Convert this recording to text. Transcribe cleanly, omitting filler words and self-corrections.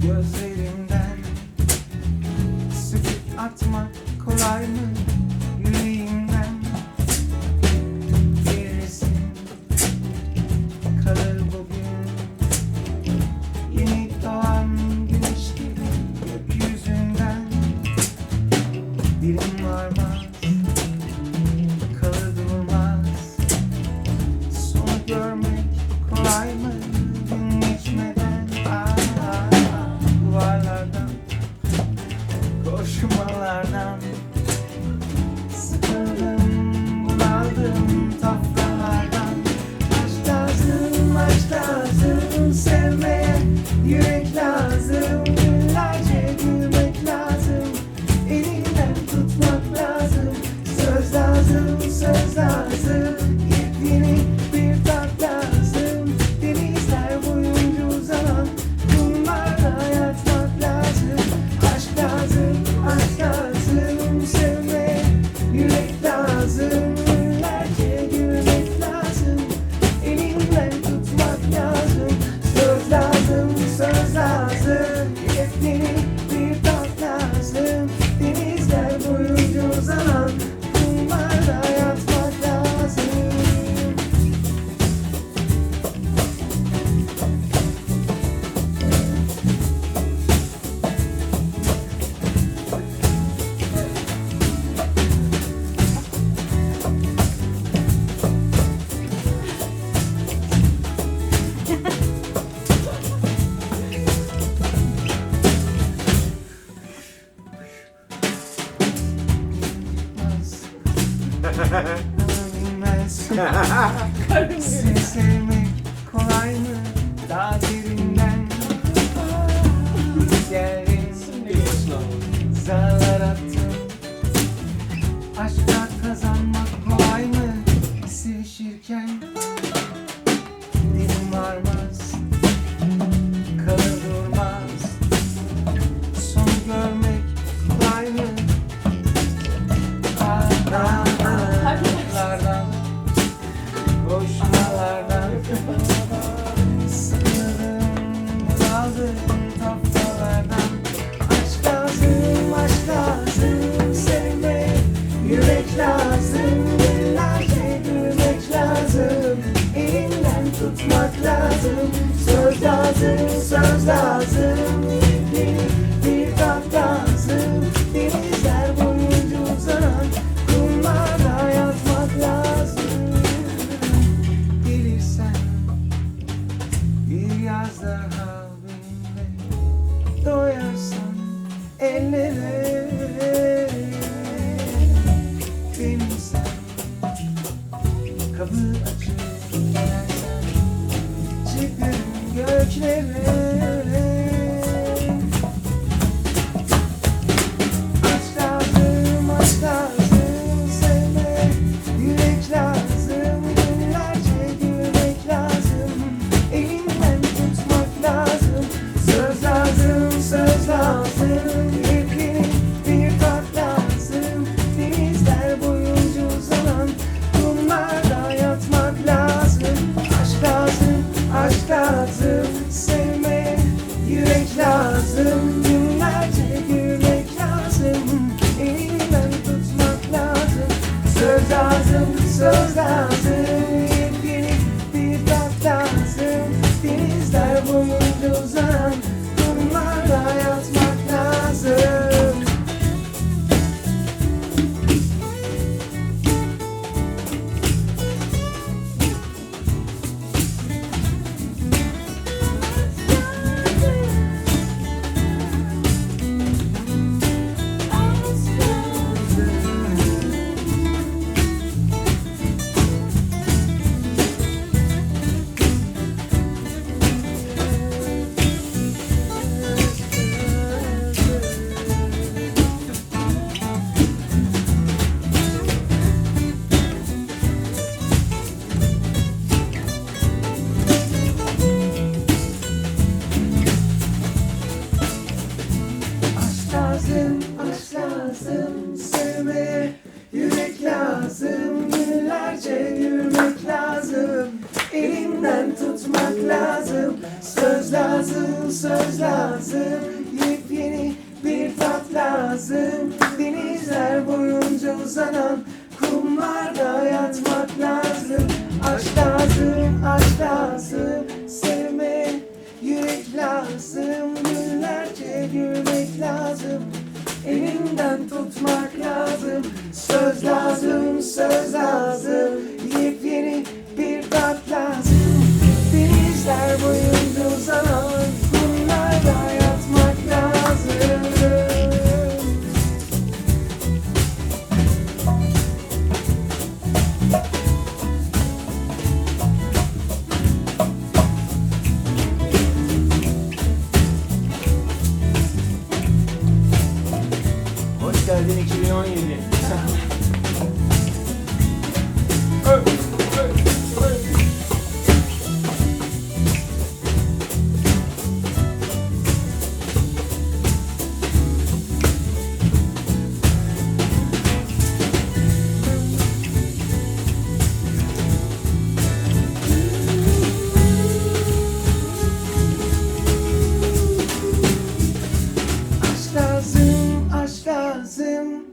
Gözlerimden sıkıp atmak kolay mı yüreğimden? Bir resim kalır bugün, yeni doğan güneş gibi gökyüzünden. Dilim varmaz, kalır durmaz, sonu görmek kolay mı gün geçmeden? Duvarlardan, koşmalardan sıkıldım, bunaldım tafralardan. Aşk lazım, aşk lazım, sevmeye yürek lazım. Günlerce gülmek lazım, elinden tutmak lazım. Söz lazım, söz lazım, yepyeni bir tat lazım. Denizler boyunca uzanan kumlarda yatmak lazım. Aşk lazım, aşk lazım, sevmeye yürek lazım. Günlerce gülmek lazım, elinden tutmak lazım. Söz lazım, söz lazım, yepyeni bir tat lazım. Denizler boyunca uzanan kumlarda yatmak lazım. Bilmez. Seni sevmek kolay mı daha derinden? Geldin, zarlar attın. Aşkla kazanmak kolay mı sevişirken? Dilim varmaz, kalır durmaz, son görmek kolay mı? Lardan, koşmalardan sıkıldım, bunaldım tafralardan. Aşk lazım, aşk lazım, sevmeye yürek lazım. Günlerce gülmek lazım, elinden tutmak lazım. Söz lazım, söz lazım, yepyeni bir tat lazım. Denizler boyunca uzanan kumlarda yatmak lazım. Gelirsen bir yaz daha benimle, doyarsan ellere. Benim sen kapı açıp gidersen çıkarım göklere. Aşk lazım, aşk lazım, sevmeye yürek lazım. Günlerce gülmek lazım, elinden tutmak lazım. Söz lazım, söz lazım, yepyeni bir tat lazım. Denizler boyunca uzanan kumlarda yatmak lazım. Aşk lazım, aşk lazım, sevmeye tutmak lazım. Söz lazım, söz lazım. Yepyeni bir tat lazım. Denizler boyunca uzanan kumlarda yatmak lazım. Aşk lazım, aşk lazım. Sevme, yürek lazım. Günlerce gülmek lazım. Elinden tutmak lazım. Söz lazım, söz lazım. Yepyeni bir tat lazım. Denizler boyunca uzanan kumlarda yatmak lazım. Hoş geldin 2017. Aşk lazım, aşk lazım.